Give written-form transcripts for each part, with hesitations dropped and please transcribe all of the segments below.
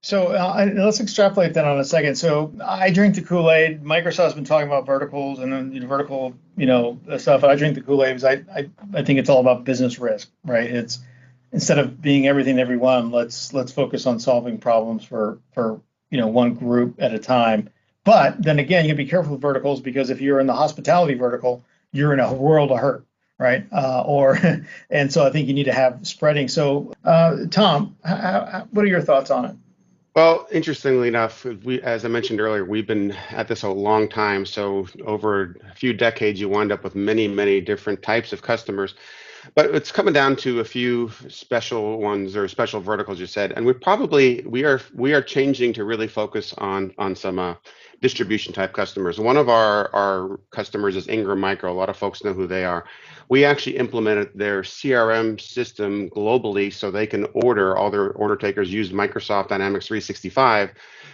So let's extrapolate that on a second. So I drink the Kool-Aid. Microsoft's been talking about verticals and then vertical, stuff. I drink the Kool-Aid because I think it's all about business risk, right? It's instead of being everything to everyone, let's focus on solving problems for one group at a time. But then again, you can be careful with verticals because if you're in the hospitality vertical, you're in a world of hurt, right? And so I think you need to have spreading. So Tom, what are your thoughts on it? Well, interestingly enough, as I mentioned earlier, we've been at this a long time. So over a few decades, you wind up with many, many different types of customers. But it's coming down to a few special ones or special verticals you said, and we are changing to really focus on some distribution type customers. One of our customers is Ingram Micro. A lot of folks know who they are. We actually implemented their CRM system globally so they can order, all their order takers use Microsoft Dynamics 365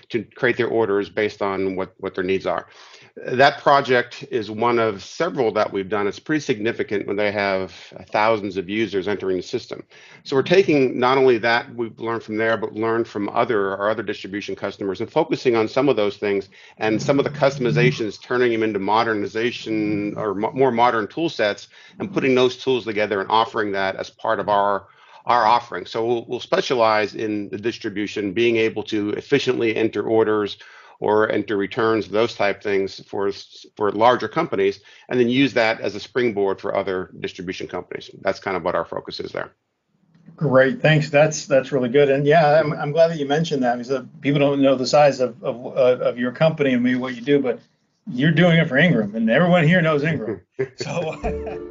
to create their orders based on what their needs are. That project is one of several that we've done. It's pretty significant when they have thousands of users entering the system. So we're taking not only that we've learned from there, but learned from our other distribution customers and focusing on some of those things and some of the customizations, turning them into modernization or more modern tool sets and putting those tools together and offering that as part of our offering. So we'll specialize in the distribution, being able to efficiently enter orders or enter returns, those type things for larger companies, and then use that as a springboard for other distribution companies. That's kind of what our focus is there. Great, thanks. That's really good. And yeah, I'm glad that you mentioned that because people don't know the size of your company and maybe what you do, but you're doing it for Ingram, and everyone here knows Ingram. So